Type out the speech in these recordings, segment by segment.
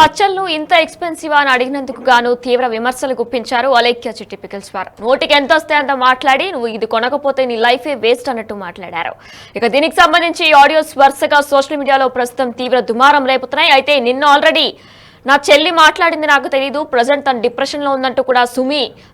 పచ్చళ్ళు ఇంత ఎక్స్పెన్సివ్ అని అడిగినందుకు గాను తీవ్ర విమర్శలు గుప్పించారు అలేఖ్య చిట్టి పికిల్స్ వారు. నోటికి ఎంత వస్తే అంత మాట్లాడి నువ్వు ఇది కొనకపోతే నీ లైఫే వేస్ట్ అన్నట్టు మాట్లాడారు. ఇక దీనికి సంబంధించి ఆడియోస్ వరుసగా సోషల్ మీడియాలో ప్రస్తుతం తీవ్ర దుమారం రేపుతున్నాయి. అయితే నిన్న ఆల్రెడీ నా చెల్లి మాట్లాడింది నాకు తెలియదు, ప్రజెంట్ తన డిప్రెషన్ లో ఉందంటూ కూడా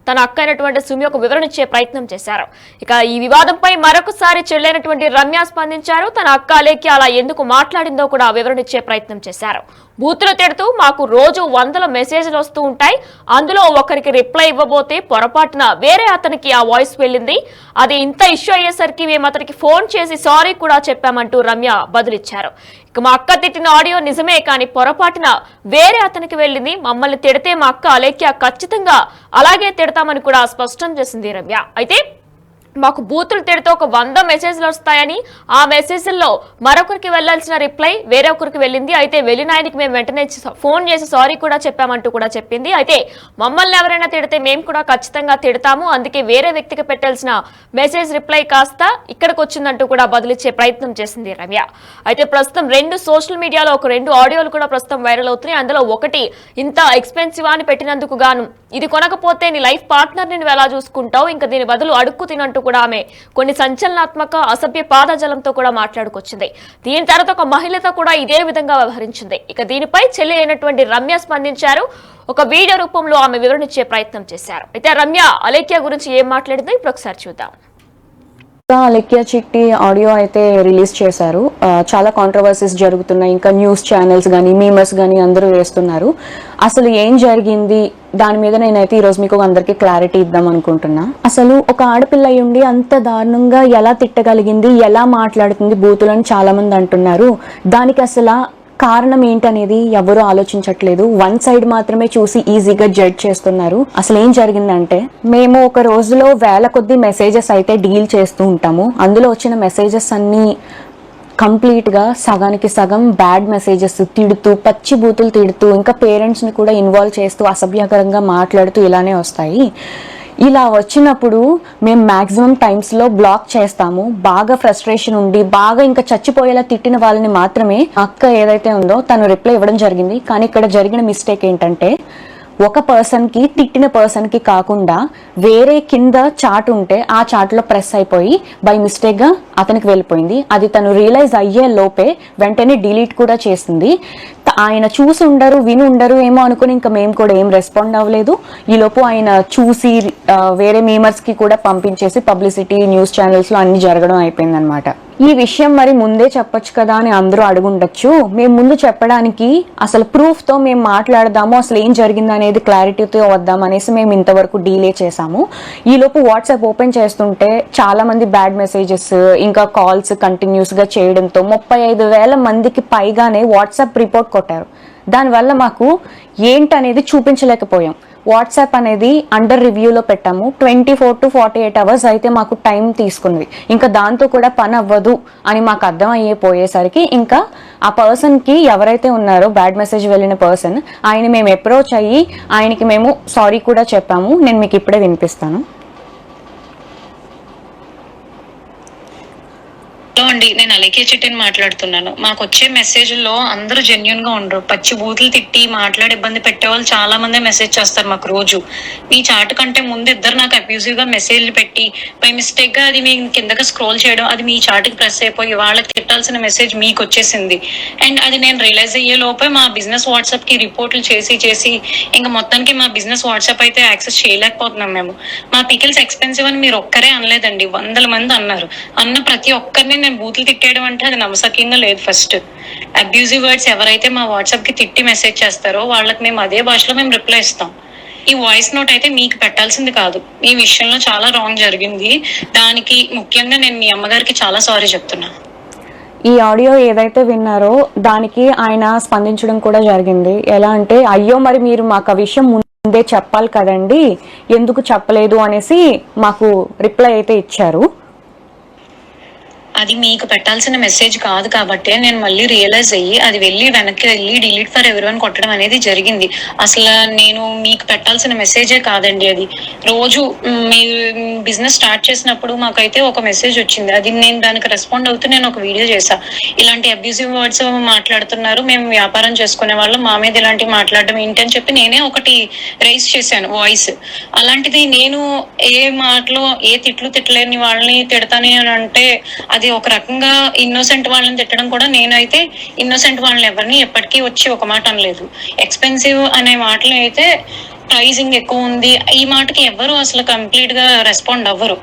తన అక్క అయినటువంటి సుమి ఒక వివరణ ఇచ్చే ప్రయత్నం చేశారు. ఇక ఈ వివాదంపై మరొకసారి చెల్లైనటువంటి రమ్య స్పందించారు. తన అక్క అలేఖ్య అలా ఎందుకు మాట్లాడిందో కూడా వివరణ ఇచ్చే ప్రయత్నం చేశారు. బూతులు తిడుతూ మాకు రోజు 100 మెసేజ్లు వస్తూ ఉంటాయి, అందులో ఒకరికి రిప్లై ఇవ్వబోతే పొరపాటున వేరే అతనికి ఆ వాయిస్ వెళ్ళింది. అది ఇంత ఇష్యూ అయ్యేసరికి మేము అతనికి ఫోన్ చేసి సారీ కూడా చెప్పామంటూ రమ్య బదులిచ్చారు. ఇక మా అక్క తిట్టిన ఆడియో నిజమే, కానీ పొరపాటున వేరే అతనికి వెళ్ళింది. మమ్మల్ని తిడితే మా అక్క అలేఖ్య ఖచ్చితంగా అలాగే తిడతామని కూడా స్పష్టం చేసింది రమ్య. అయితే మాకు బూతులు తిడితే ఒక 100 మెసేజ్లు వస్తాయని, ఆ మెసేజ్ల్లో మరొకరికి వెళ్లాల్సిన రిప్లై వేరే ఒకరికి వెళ్ళింది. అయితే వెళ్ళిన ఆయనకి మేము వెంటనే ఫోన్ చేసి సారీ కూడా చెప్పామంటూ కూడా చెప్పింది. అయితే మమ్మల్ని ఎవరైనా తిడితే మేము కూడా ఖచ్చితంగా తిడతాము, అందుకే వేరే వ్యక్తికి పెట్టాల్సిన మెసేజ్ రిప్లై కాస్త ఇక్కడికి వచ్చిందంటూ కూడా బదులిచ్చే ప్రయత్నం చేసింది రమ్య. అయితే ప్రస్తుతం 2 సోషల్ మీడియాలో ఒక 2 ఆడియోలు కూడా ప్రస్తుతం వైరల్ అవుతున్నాయి. అందులో ఒకటి ఇంత ఎక్స్పెన్సివ్ అని పెట్టినందుకు గాను ఇది కొనకపోతే నీ లైఫ్ పార్ట్నర్ ని ఎలా చూసుకుంటావు, ఇంకా దీని బదులు అడుక్కు తినంటూ కూడా ఆమె కొన్ని సంచలనాత్మక అసభ్య పాదజలంతో కూడా మాట్లాడుకొచ్చింది. దీని తర్వాత ఒక మహిళతో కూడా ఇదే విధంగా వ్యవహరించింది. ఇక దీనిపై చెల్లి అయినటువంటి రమ్య స్పందించారు. ఒక వీడియో రూపంలో ఆమె వివరణ ఇచ్చే ప్రయత్నం చేశారు. అయితే రమ్య అలేఖ్య గురించి ఏం మాట్లాడిందో ఇప్పుడు ఒకసారి చూద్దాం. అలేఖ్య చిట్టి ఆడియో అయితే రిలీజ్ చేశారు. చాలా కాంట్రవర్సీస్ జరుగుతున్నాయి. ఇంకా న్యూస్ ఛానల్స్ కానీ మీమర్స్ కానీ అందరూ వేస్తున్నారు. అసలు ఏం జరిగింది దాని మీద నేనైతే ఈరోజు మీకు అందరికి క్లారిటీ ఇద్దాం అనుకుంటున్నా. అసలు ఒక ఆడపిల్ల ఉండి అంత దారుణంగా ఎలా తిట్టగలిగింది, ఎలా మాట్లాడుతుంది బూతులని చాలా మంది అంటున్నారు. దానికి అసలు కారణం ఏంటనేది ఎవరు ఆలోచించట్లేదు. 1 సైడ్ మాత్రమే చూసి ఈజీగా జడ్జ్ చేస్తున్నారు. అసలు ఏం జరిగిందంటే, మేము ఒక రోజులో వేల కొద్ది మెసేజెస్ అయితే డీల్ చేస్తూ ఉంటాము. అందులో వచ్చిన మెసేజెస్ అన్ని కంప్లీట్ గా సగానికి సగం బ్యాడ్ మెసేజెస్, తిడుతూ పచ్చి బూతులు తిడుతూ ఇంకా పేరెంట్స్ ని కూడా ఇన్వాల్వ్ చేస్తూ అసభ్యకరంగా మాట్లాడుతూ ఇలానే వస్తాయి. ఇలా వచ్చినప్పుడు మేము మాక్సిమం టైమ్స్లో బ్లాక్ చేస్తాము. బాగా ఫ్రస్ట్రేషన్ ఉండి బాగా ఇంకా చచ్చిపోయేలా తిట్టిన వాళ్ళని మాత్రమే అక్క ఏదైతే ఉందో తను రిప్లై ఇవ్వడం జరిగింది. కానీ ఇక్కడ జరిగిన మిస్టేక్ ఏంటంటే, ఒక పర్సన్కి తిట్టిన పర్సన్కి కాకుండా వేరే కింద చాట్ ఉంటే ఆ చాట్లో ప్రెస్ అయిపోయి బై మిస్టేక్గా అతనికి వెళ్ళిపోయింది. అది తను రియలైజ్ అయ్యే లోపే వెంటనే డిలీట్ కూడా చేసింది. ఆయన చూసి ఉండరు విని ఉండరు ఏమో అనుకుని ఇంకా మేము కూడా ఏం రెస్పాండ్ అవ్వలేదు. ఈలోపు ఆయన చూసి వేరే మీమర్స్కి కూడా పంపించేసి పబ్లిసిటీ న్యూస్ ఛానల్స్లో అన్ని జరగడం అయిపోయింది అనమాట. ఈ విషయం మరి ముందే చెప్పొచ్చు కదా అని అందరూ అడుగుండొచ్చు. మేము ముందు చెప్పడానికి అసలు ప్రూఫ్తో మేము మాట్లాడదాము, అసలు ఏం జరిగింది అనేది క్లారిటీతో వద్దాం అనేసి మేము ఇంతవరకు డీలే చేసాము. ఈలోపు వాట్సాప్ ఓపెన్ చేస్తుంటే చాలా మంది బ్యాడ్ మెసేజెస్ ఇంకా కాల్స్ కంటిన్యూస్ గా చేయడంతో 35,000 మందికి పైగానే వాట్సాప్ రిపోర్ట్ కొట్టారు. దానివల్ల మాకు ఏంటనేది చూపించలేకపోయాం. వాట్సాప్ అనేది అండర్ రివ్యూలో పెట్టాము. 24 to 48 hours అయితే మాకు టైం తీసుకుంది. ఇంకా దాంతో కూడా పని అవ్వదు అని మాకు అర్థం పోయేసరికి ఇంకా ఆ పర్సన్కి ఎవరైతే ఉన్నారో బ్యాడ్ మెసేజ్ వెళ్ళిన పర్సన్, ఆయన మేము అప్రోచ్ అయ్యి ఆయనకి మేము సారీ కూడా చెప్పాము. నేను మీకు ఇప్పుడే వినిపిస్తాను. హలో అండి, నేను అలేఖ్య చిట్టిని మాట్లాడుతున్నాను. మాకు వచ్చే మెసేజ్లో అందరూ జెన్యున్ గా ఉండరు. పచ్చి బూతులు తిట్టి మాట్లాడి ఇబ్బంది పెట్టే వాళ్ళు చాలా మంది మెసేజ్ చేస్తారు మాకు రోజు. మీ చాట్ కంటే ముందు ఇద్దరు నాకు అబ్యూజివ్ గా మెసేజ్లు పెట్టి బై మిస్టేక్ గా అది మీ కిందగా స్క్రోల్ చేయడం, అది మీ చాట్కి ప్రెస్ అయిపోయి వాళ్ళకి తిట్టాల్సిన మెసేజ్ మీకు వచ్చేసింది. అండ్ అది నేను రియలైజ్ అయ్యే లోపే మా బిజినెస్ వాట్సాప్ కి రిపోర్ట్లు చేసి ఇంకా మొత్తానికి మా బిజినెస్ వాట్సాప్ అయితే యాక్సెస్ చేయలేకపోతున్నాం. మేము మా పికిల్స్ ఎక్స్పెన్సివ్ అని మీరు ఒక్కరే అనలేదండి, 100 మంది అన్నారు. అన్న ప్రతి ఒక్కరిని నేను బూతులు తిట్టేయడం అంటే అది నమ్మసక్యంగా లేదు. ఫస్ట్ అబ్యూజివ్ వర్డ్స్ ఎవరైతే మా వాట్సాప్ కి తిట్టి మెసేజ్ చేస్తారో వాళ్ళకి మేము అదే భాషలో మేము రిప్లై ఇస్తాం. ఈ వాయిస్ నోట్ అయితే మీకు పెట్టాల్సింది కాదు. ఈ విషయంలో చాలా రాంగ్ జరిగింది. దానికి ముఖ్యంగా నేను మీ అమ్మగారికి చాలా సారీ చెప్తున్నా. ఈ ఆడియో ఏదైతే విన్నారో దానికి ఆయన స్పందించడం కూడా జరిగింది. ఎలా అంటే, అయ్యో మరి మీరు మాకు ఆ విషయం ముందే చెప్పాలి కదండి, ఎందుకు చెప్పలేదు అనేసి మాకు రిప్లై అయితే ఇచ్చారు. అది మీకు పెట్టాల్సిన మెసేజ్ కాదు కాబట్టి నేను మళ్ళీ రియలైజ్ అయ్యి అది వెనక్కి వెళ్ళి డిలీట్ ఫర్ ఎవరీవన్ కొట్టడం అనేది జరిగింది. అసలు నేను మీకు పెట్టాల్సిన మెసేజే కాదండి అది. రోజు మీరు బిజినెస్ స్టార్ట్ చేసినప్పుడు మాకైతే ఒక మెసేజ్ వచ్చింది, అది నేను దానికి రెస్పాండ్ అవుతూ నేను ఒక వీడియో చేశా. ఇలాంటి అబ్యూజివ్ వర్డ్స్ మాట్లాడుతున్నారు, మేము వ్యాపారం చేసుకునే వాళ్ళు, మా మీద ఇలాంటివి మాట్లాడడం ఏంటి అని చెప్పి నేనే ఒకటి రైజ్ చేశాను వాయిస్. అలాంటిది నేను ఏ మాటలో ఏ తిట్లు తిట్టలేని వాళ్ళని తిడతాని అని అంటే అది ఒక రకంగా ఇన్నోసెంట్ వాళ్ళని తిట్టడం కూడా. నేనైతే ఇన్నోసెంట్ వాళ్ళని ఎవరిని ఎప్పటికీ వచ్చి ఒక మాట అనలేదు. ఎక్స్పెన్సివ్ అనే మాటలు అయితే ప్రైజింగ్ ఎక్కువ ఉంది ఈ మాటకి ఎవరు అసలు కంప్లీట్ గా రెస్పాండ్ అవ్వరు.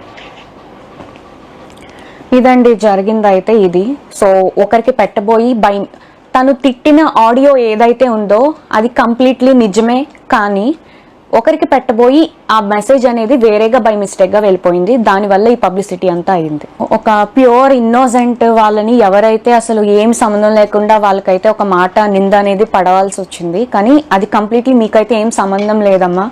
ఇదండి జరిగింది అయితే ఇది. సో ఒకరికి పెట్టబోయి తను తిట్టిన ఆడియో ఏదైతే ఉందో అది కంప్లీట్లీ నిజమే, కానీ ఒకరికి పెట్టబోయి ఆ మెసేజ్ అనేది వేరేగా బై మిస్టేక్ గా వెళ్ళిపోయింది. దానివల్ల ఈ పబ్లిసిటీ అంతా అయింది. ఒక ప్యూర్ ఇన్నోసెంట్ వాళ్ళని ఎవరైతే అసలు ఏం సంబంధం లేకుండా వాళ్ళకైతే ఒక మాట నింద అనేది పడవలసి వచ్చింది. కానీ అది కంప్లీట్లీ మీకైతే ఏం సంబంధం లేదమ్మా,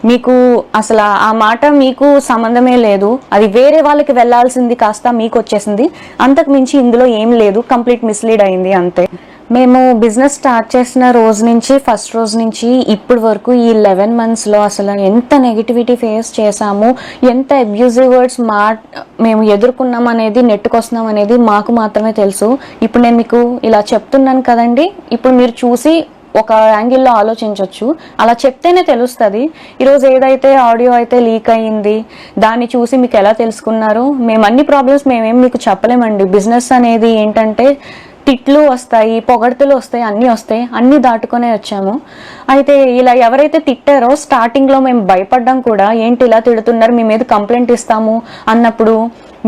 మీకు అసలు ఆ మాట మీకు సంబంధమే లేదు, అది వేరే వాళ్ళకి వెళ్లాల్సింది కాస్త మీకు వచ్చేసింది. అంతకు మించి ఇందులో ఏం లేదు, కంప్లీట్ మిస్లీడ్ అయింది అంతే. మేము బిజినెస్ స్టార్ట్ చేసిన రోజు నుంచి ఫస్ట్ రోజు నుంచి ఇప్పటి వరకు ఈ 11 monthsలో అసలు ఎంత నెగిటివిటీ ఫేస్ చేసాము, ఎంత అబ్యూజివ్ వర్డ్స్ మేము ఎదుర్కొన్నాం అనేది, నెట్టుకొస్తున్నాం అనేది మాకు మాత్రమే తెలుసు. ఇప్పుడు నేను మీకు ఇలా చెప్తున్నాను కదండి, ఇప్పుడు మీరు చూసి ఒక యాంగిల్లో ఆలోచించవచ్చు. అలా చెప్తేనే తెలుస్తుంది. ఈరోజు ఏదైతే ఆడియో అయితే లీక్ అయ్యింది దాన్ని చూసి మీకు ఎలా తెలుసుకున్నారు? మేము అన్ని ప్రాబ్లమ్స్ మేమేం మీకు చెప్పలేమండి. బిజినెస్ అనేది ఏంటంటే తిట్లు వస్తాయి, పొగడ్తలు వస్తాయి, అన్నీ వస్తాయి, అన్నీ దాటుకునే వచ్చాము. అయితే ఇలా ఎవరైతే తిట్టారో స్టార్టింగ్లో మేము భయపడ్డాం కూడా, ఏంటి ఇలా తిడుతున్నారు, మీ మీద కంప్లైంట్ ఇస్తాము అన్నప్పుడు,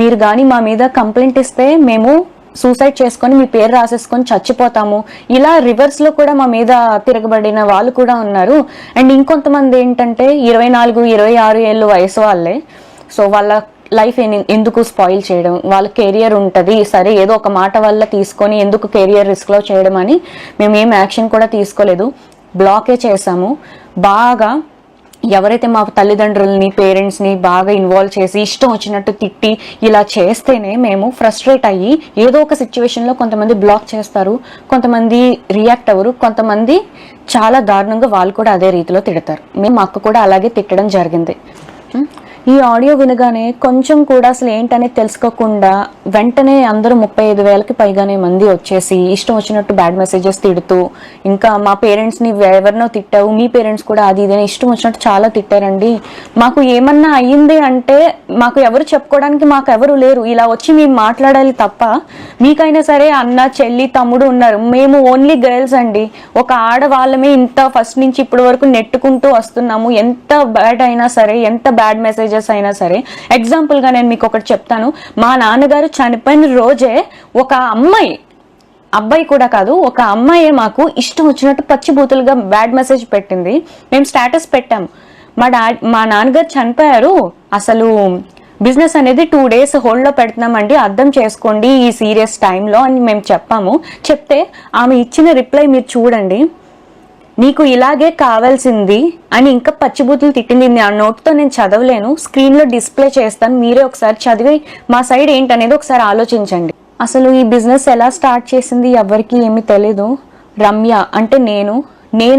మీరు కానీ మా మీద కంప్లైంట్ ఇస్తే మేము సూసైడ్ చేసుకొని మీ పేరు రాసేసుకొని చచ్చిపోతాము, ఇలా రివర్స్లో కూడా మా మీద తిరగబడిన వాళ్ళు కూడా ఉన్నారు. అండ్ ఇంకొంతమంది ఏంటంటే 24-26 ఏళ్ళు వయసు వాళ్ళే. సో వాళ్ళ లైఫ్ ఎందుకు స్పాయిల్ చేయడం, వాళ్ళ కెరియర్ ఉంటుంది సరే, ఏదో ఒక మాట వల్ల తీసుకొని ఎందుకు కెరియర్ రిస్క్లో చేయడం అని మేము ఏం యాక్షన్ కూడా తీసుకోలేదు, బ్లాకే చేసాము. బాగా ఎవరైతే మా తల్లిదండ్రులని పేరెంట్స్ని బాగా ఇన్వాల్వ్ చేసి ఇష్టం వచ్చినట్టు తిట్టి ఇలా చేస్తేనే మేము ఫ్రస్ట్రేట్ అయ్యి ఏదో ఒక సిచ్యువేషన్లో కొంతమంది బ్లాక్ చేస్తారు, కొంతమంది రియాక్ట్ అవ్వరు, కొంతమంది చాలా దారుణంగా వాళ్ళు కూడా అదే రీతిలో తిడతారు. మేము మా అక్క కూడా అలాగే తిట్టడం జరిగింది. ఈ ఆడియో వినగానే కొంచెం కూడా అసలు ఏంటనేది తెలుసుకోకుండా వెంటనే అందరూ 35,000కి పైగానే మంది వచ్చేసి ఇష్టం వచ్చినట్టు బ్యాడ్ మెసేజెస్ తిడుతూ, ఇంకా మా పేరెంట్స్ని ఎవరినో తిట్టావు, మీ పేరెంట్స్ కూడా అది ఇదని ఇష్టం వచ్చినట్టు చాలా తిట్టారండి. మాకు ఏమన్నా అయ్యింది అంటే మాకు ఎవరు చెప్పుకోవడానికి మాకు ఎవరు లేరు, ఇలా వచ్చి మేము మాట్లాడాలి తప్ప. మీకైనా సరే అన్న చెల్లి తమ్ముడు ఉన్నారు, మేము ఓన్లీ గర్ల్స్ అండి. ఒక ఆడవాళ్ళమే ఇంత ఫస్ట్ నుంచి ఇప్పటి వరకు నెట్టుకుంటూ వస్తున్నాము. ఎంత బ్యాడ్ అయినా సరే, ఎంత బ్యాడ్ మెసేజ్ అయినా సరే. ఎగ్జాంపుల్ గా నేను మీకు ఒకటి చెప్తాను. మా నాన్నగారు చనిపోయిన రోజే ఒక అబ్బాయి కూడా కాదు, ఒక అమ్మాయే మాకు ఇష్టం వచ్చినట్టు పచ్చిబూతులుగా బ్యాడ్ మెసేజ్ పెట్టింది. మేము స్టేటస్ పెట్టాము, మా నాన్నగారు చనిపోయారు, అసలు బిజినెస్ అనేది 2 days హోల్డ్లో పెడుతున్నామండి, అర్థం చేసుకోండి ఈ సీరియస్ టైంలో అని మేము చెప్పాము. చెప్తే ఆమె ఇచ్చిన రిప్లై మీరు చూడండి, నీకు ఇలాగే కావాల్సింది అని ఇంకా పచ్చిబూతులు తిట్టింది. ఆ నోట్తో నేను చదవలేను, స్క్రీన్లో డిస్ప్లే చేస్తాను, మీరే ఒకసారి చదివి మా సైడ్ ఏంటనేది ఒకసారి ఆలోచించండి. అసలు ఈ బిజినెస్ ఎలా స్టార్ట్ చేసింది ఎవరికి ఏమీ తెలీదు. రమ్య అంటే నేను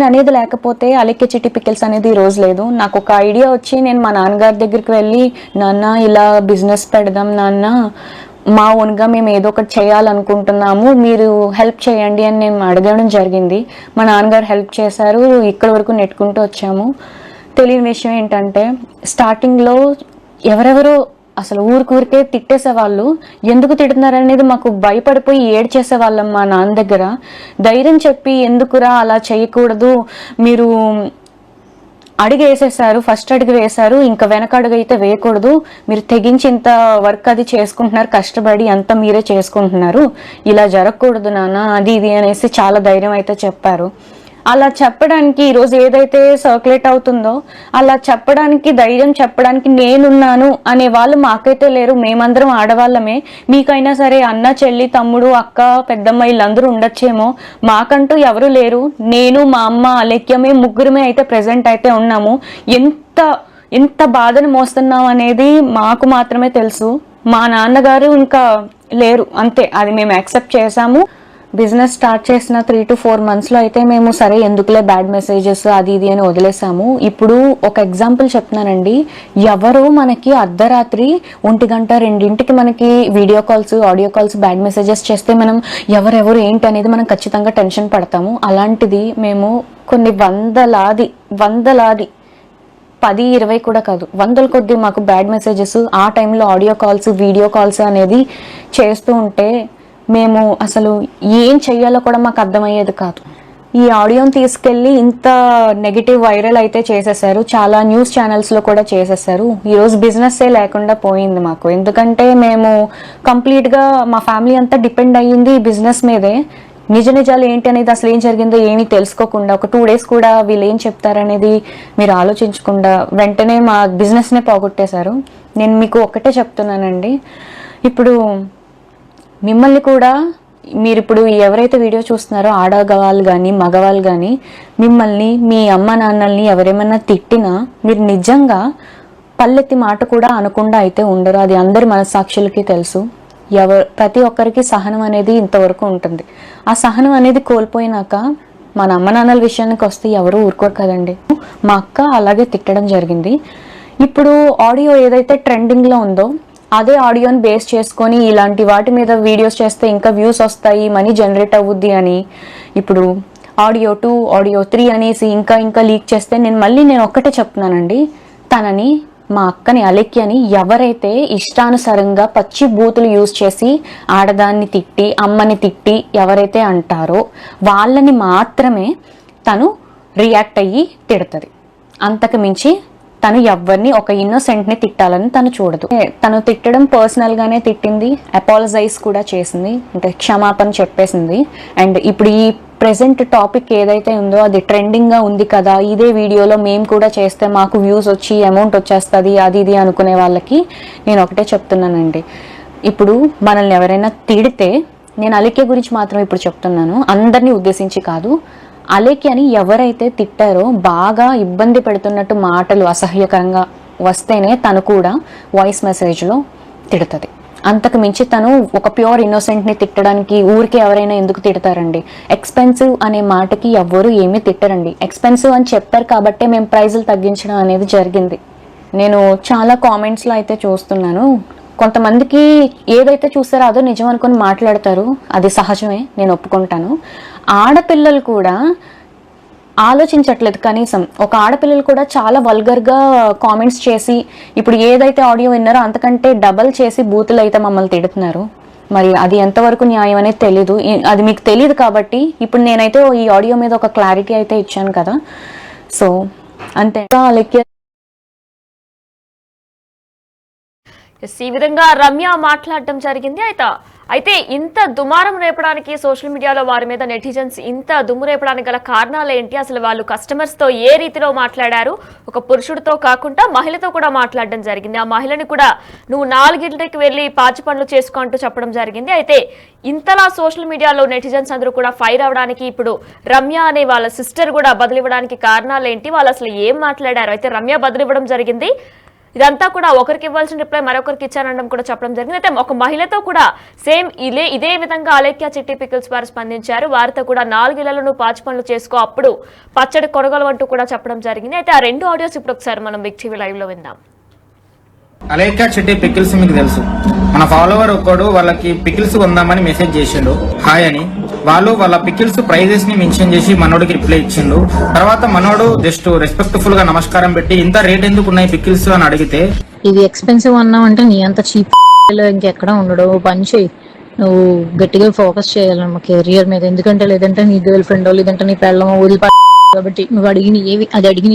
అనేది లేకపోతే అలెక్య చిట్టి పికిల్స్ అనేది ఈ రోజు లేదు. నాకు ఒక ఐడియా వచ్చి నేను మా నాన్నగారి దగ్గరికి వెళ్ళి, నాన్న ఇలా బిజినెస్ పెడదాం నాన్న, మా ఓన్గా మేము ఏదో ఒకటి చేయాలనుకుంటున్నాము, మీరు హెల్ప్ చేయండి అని నేను అడగడం జరిగింది. మా నాన్నగారు హెల్ప్ చేశారు, ఇక్కడి వరకు నెట్టుకుంటూ వచ్చాము. తెలియని విషయం ఏంటంటే స్టార్టింగ్లో ఎవరెవరో అసలు ఊరికే తిట్టేసేవాళ్ళు, ఎందుకు తిడుతున్నారనేది మాకు భయపడిపోయి ఏడ్చేసేవాళ్ళం. మా నాన్న దగ్గర ధైర్యం చెప్పి, ఎందుకురా అలా చేయకూడదు, మీరు అడుగు వేసేసారు, ఫస్ట్ అడుగు వేశారు, ఇంకా వెనక అడుగు అయితే వేయకూడదు, మీరు తెగించి ఇంత వర్క్ అది చేసుకుంటున్నారు, కష్టపడి అంతా మీరే చేసుకుంటున్నారు, ఇలా జరగకూడదు నాన్న అది ఇది అనేసి చాలా ధైర్యం అయితే చెప్పారు. అలా చెప్పడానికి ఈరోజు ఏదైతే సర్క్యులేట్ అవుతుందో అలా చెప్పడానికి, ధైర్యం చెప్పడానికి నేనున్నాను అనే వాళ్ళు మాకైతే లేరు. మేమందరం ఆడవాళ్ళమే. మీకైనా సరే అన్న చెల్లి తమ్ముడు అక్క పెద్దమ్మ వీళ్ళందరూ ఉండొచ్చేమో, మాకంటూ ఎవరు లేరు. నేను మా అమ్మ అలెక్యమే ముగ్గురమే అయితే ప్రెసెంట్ అయితే ఉన్నాము. ఎంత బాధను మోస్తున్నాం అనేది మాకు మాత్రమే తెలుసు. మా నాన్నగారు ఇంకా లేరు, అంతే. అది మేము యాక్సెప్ట్ చేసాము. బిజినెస్ స్టార్ట్ చేసిన 3 to 4 monthsలో అయితే మేము సరే ఎందుకులే బ్యాడ్ మెసేజెస్ అది ఇది అని వదిలేసాము. ఇప్పుడు ఒక ఎగ్జాంపుల్ చెప్తున్నానండి. ఎవరో మనకి అర్ధరాత్రి 1 గంట 2ంటికి మనకి video calls audio calls bad messages చేస్తే మనం ఎవరెవరు ఏంటి అనేది మనం ఖచ్చితంగా టెన్షన్ పడతాము. అలాంటిది మేము కొన్ని వందలాది 10-20 కూడా కాదు, వందల కొద్దీ మాకు బ్యాడ్ మెసేజెస్ ఆ టైంలో ఆడియో కాల్స్ వీడియో కాల్స్ అనేది చేస్తూ ఉంటే మేము అసలు ఏం చెయ్యాలో కూడా మాకు అర్థమయ్యేది కాదు. ఈ ఆడియోని తీసుకెళ్ళి ఇంత నెగిటివ్ వైరల్ అయితే చేసేసారు, చాలా న్యూస్ ఛానల్స్లో కూడా చేసేసారు. ఈరోజు బిజినెస్సే లేకుండా పోయింది మాకు. ఎందుకంటే మేము కంప్లీట్గా మా ఫ్యామిలీ అంతా డిపెండ్ అయ్యింది ఈ బిజినెస్ మీదే. నిజాలు ఏంటి అనేది అసలు ఏం జరిగిందో ఏమీ తెలుసుకోకుండా ఒక 2 days కూడా వీళ్ళు ఏం చెప్తారనేది మీరు ఆలోచించకుండా వెంటనే మా బిజినెస్నే పోగొట్టేశారు. నేను మీకు ఒక్కటే చెప్తున్నానండి, ఇప్పుడు మిమ్మల్ని కూడా మీరు ఇప్పుడు ఎవరైతే వీడియో చూస్తున్నారో ఆడవాళ్ళు కానీ మగవాళ్ళు కానీ మిమ్మల్ని మీ అమ్మ నాన్నల్ని ఎవరేమన్నా తిట్టినా మీరు నిజంగా పల్లెత్తి మాట కూడా అనకుండా అయితే ఉండరు. అది అందరి మనస్సాక్షులకి తెలుసు. ప్రతి ఒక్కరికి సహనం అనేది ఇంతవరకు ఉంటుంది. ఆ సహనం అనేది కోల్పోయినాక మన అమ్మ నాన్నల విషయానికి వస్తే ఎవరు ఊరుకోరు కదండి. మా అక్క అలాగే తిట్టడం జరిగింది. ఇప్పుడు ఆడియో ఏదైతే ట్రెండింగ్లో ఉందో అదే ఆడియోని బేస్ చేసుకొని ఇలాంటి వాటి మీద వీడియోస్ చేస్తే ఇంకా వ్యూస్ వస్తాయి, మనీ జనరేట్ అవుద్ది అని ఇప్పుడు ఆడియో 2 ఆడియో 3 అనేసి ఇంకా లీక్ చేస్తే నేను ఒక్కటే చెప్తున్నానండి, తనని మా అక్కని అలెక్యని ఎవరైతే ఇష్టానుసారంగా పచ్చి బూతులు యూజ్ చేసి ఆడదాన్ని తిట్టి అమ్మని తిట్టి ఎవరైతే అంటారో వాళ్ళని మాత్రమే తను రియాక్ట్ అయ్యి తిడుతుంది. అంతకు మించి తను ఎవరిని ఒక ఇన్నోసెంట్ని తిట్టాలని తను చూడదు. తను తిట్టడం పర్సనల్ గానే తిట్టింది, అపాలజైజ్ కూడా చేసింది, అంటే క్షమాపణ చెప్పేసింది. అండ్ ఇప్పుడు ఈ ప్రెసెంట్ టాపిక్ ఏదైతే ఉందో అది ట్రెండింగ్ గా ఉంది కదా, ఇదే వీడియోలో మేము కూడా చేస్తే మాకు వ్యూస్ వచ్చి అమౌంట్ వచ్చేస్తుంది అది ఇది అనుకునే వాళ్ళకి నేను ఒకటే చెప్తున్నానండి, ఇప్పుడు మనల్ని ఎవరైనా తిడితే, నేను అలికే గురించి మాత్రం ఇప్పుడు చెప్తున్నాను, అందరినీ ఉద్దేశించి కాదు, అలేఖ్యని ఎవరైతే తిట్టారో బాగా ఇబ్బంది పెడుతున్నట్టు మాటలు అసహ్యకరంగా వస్తేనే తను కూడా వాయిస్ మెసేజ్లో తిడుతుంది. అంతకు మించి తను ఒక ప్యూర్ ఇన్నోసెంట్ని తిట్టడానికి ఊరికి ఎవరైనా ఎందుకు తిడతారండి? ఎక్స్పెన్సివ్ అనే మాటకి ఎవ్వరు ఏమీ తిట్టరండి. ఎక్స్పెన్సివ్ అని చెప్పారు కాబట్టే మేము ప్రైజులు తగ్గించడం అనేది జరిగింది. నేను చాలా కామెంట్స్లో అయితే చూస్తున్నాను, కొంతమందికి ఏదైతే చూస్తారో అదో నిజం అనుకుని మాట్లాడతారు, అది సహజమే, నేను ఒప్పుకుంటాను. ఆడపిల్లలు కూడా ఆలోచించట్లేదు కనీసం. ఒక ఆడపిల్లలు కూడా చాలా వల్గర్గా కామెంట్స్ చేసి ఇప్పుడు ఏదైతే ఆడియో విన్నారో అంతకంటే డబల్ చేసి బూతులు అయితే మమ్మల్ని తిడుతున్నారు. మరి అది ఎంతవరకు న్యాయం అనేది తెలీదు. అది మీకు తెలియదు కాబట్టి ఇప్పుడు నేనైతే ఈ ఆడియో మీద ఒక క్లారిటీ అయితే ఇచ్చాను కదా. సో అంతే. అలెక్య ఈ విధంగా రమ్య మాట్లాడడం జరిగింది. అయితే ఇంత దుమారం రేపడానికి సోషల్ మీడియాలో వారి మీద నెటిజన్స్ ఇంత దుమ్ము రేపడానికి గల కారణాలు ఏంటి? అసలు వాళ్ళు కస్టమర్స్ తో ఏ రీతిలో మాట్లాడారు? ఒక పురుషుడితో కాకుండా మహిళతో కూడా మాట్లాడడం జరిగింది. ఆ మహిళని కూడా నువ్వు 4 గంటలకి వెళ్ళి పాచి పనులు చేసుకో అంటూ చెప్పడం జరిగింది. అయితే ఇంతలా సోషల్ మీడియాలో నెటిజన్స్ అందరూ కూడా ఫైర్ అవడానికి ఇప్పుడు రమ్య అనే వాళ్ళ సిస్టర్ కూడా బదిలివ్వడానికి కారణాలు ఏంటి? వాళ్ళు అసలు ఏం మాట్లాడారు? అయితే రమ్య బదిలివ్వడం జరిగింది. ఇదంతా కూడా ఒకరికి ఇవ్వాల్సిన రిప్లై మరొకరికి ఇచ్చానడం కూడా చెప్పడం జరిగింది. అయితే ఒక మహిళతో కూడా సేమ్ ఇదే విధంగా అలేఖ్య చిట్టి పికిల్స్ వారు స్పందించారు. వారితో కూడా 4 ఇళ్లను పాచి పనులు చేసుకో అప్పుడు పచ్చడి కొనగలవంటూ కూడా చెప్పడం జరిగింది. అయితే ఆ 2 ఆడియోస్ ఇప్పుడు ఒకసారి మనం బిగ్ టీవీ లైవ్ లో విందాం. అలేఖ్య చిట్టి పికిల్స్ మీకు తెలుసు, మన ఫాలోవర్ ఒక్కడు వాళ్ళకి పికిల్స్ కొందామని మెసేజ్ చేసిండు హాయ్ అని. వాళ్ళు వాళ్ళ పికిల్స్ ప్రైజెస్ ని మెన్షన్ చేసి మనోడికి రిప్లై ఇచ్చిండు. తర్వాత మనోడు జస్ట్ రెస్పెక్ట్ఫుల్ గా నమస్కారం పెట్టి ఇంత రేట్ ఎందుకు ఉన్నాయి పికిల్స్ అని అడిగితే, ఇది ఎక్స్పెన్సివ్ అన్నావంటే నీ అంత చీప్ ఇంకెక్కడ ఉండడు, పని చేయి, నువ్వు గట్టిగా ఫోకస్ చేయాలమ్మ కెరియర్ మీద. ఎందుకంటే లేదంటే నీ గర్ల్ ఫ్రెండ్ లేదంటే నీ పెళ్ళమో వదిలిపో కాబట్టి నువ్వు అడిగిన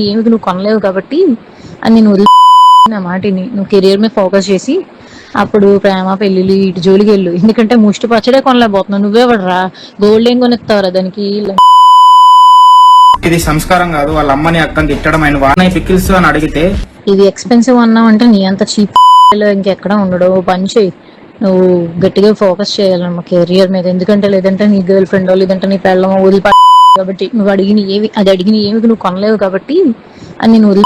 ఏమి నువ్వు కొనలేవు కాబట్టి అని నేను వదిలి నా మాటిని నువ్వు కెరియర్ మీద ఫోకస్ చేసి అప్పుడు ప్రేమ పెళ్లిళ్ళు ఇటు జోలికి వెళ్ళు. ఎందుకంటే ముష్టి పచ్చడే కొనలేకపోతున్నావు, నువ్వే పడరా గోల్డ్ ఏం కొనిస్తావురా దానికి. ఇది సంస్కారం కాదు, వాళ్ళ అమ్మని అక్కని తిట్టడం ఆయన వాడిన పికిల్స్ అని అడిగితే, ఇది ఎక్స్పెన్సివ్ అన్నావంటే నీ అంత చీప్ ఇంకెక్కడ ఉండడు, పని చేయి, నువ్వు గట్టిగా ఫోకస్ చేయాలమ్మ కెరియర్ మీద. ఎందుకంటే లేదంటే నీ గర్ల్ ఫ్రెండ్ లేదంటే నీ పెళ్ళమో వదిలిపో కాబట్టి నువ్వు అడిగిన ఏమి నువ్వు కొనలేవు కాబట్టి అని నేను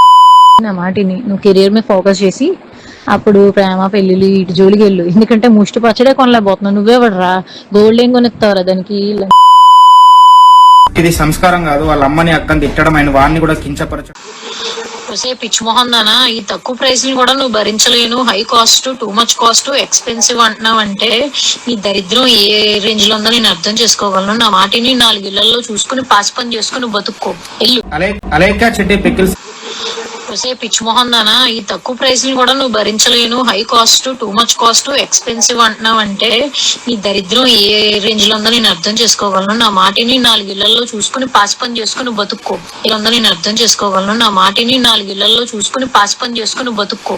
నా మాటిని నువ్వు కెరియర్ మీద ఫోకస్ చేసి అప్పుడు ప్రేమ పెళ్లిళ్ళు ఇటు జోలికి వెళ్ళు. ఎందుకంటే ముష్టి పచ్చడే కొనలేకపోతున్నావు. నువ్వేవడరా గోల్డ్ ఏం కొనిస్తావురా దానికి? ఇది సంస్కారం కాదు. వాళ్ళ అమ్మని అక్కని తిట్టడం ఆయన వాడిని కూడా కించపరచడం. పిచ్చి మొహం దానా, ఈ తక్కువ ప్రైస్ ని కూడా నువ్వు భరించలేను, high cost, too much cost, expensive అంటున్నావు అంటే నీ దరిద్రం ఏ రేంజ్ లో ఉందో నేను అర్థం చేసుకోగలను. నా మాటిని 4 ఇళ్లలో చూసుకుని పాసి పని చేసుకుని బతుక్కో. వెళ్ళు. అలేఖ్య చిట్టి పికిల్స్ పిచ్చి మొహం దానా, ఈ తక్కువ ప్రైస్ ని కూడా నువ్వు భరించలేను, high cost, too much cost, expensive అంటున్నావు అంటే నీ దరిద్రం ఏ రేంజ్ లో ఉందో నేను అర్థం చేసుకోగలను. నా మాటిని 4 ఇళ్లలో చూసుకుని పాసి పని చేసుకుని బతుక్కో. ఇలా ఉందో నేను అర్థం చేసుకోగలను. నా మాటిని 4 ఇళ్లలో చూసుకుని పాసి పని చేసుకుని బతుక్కో.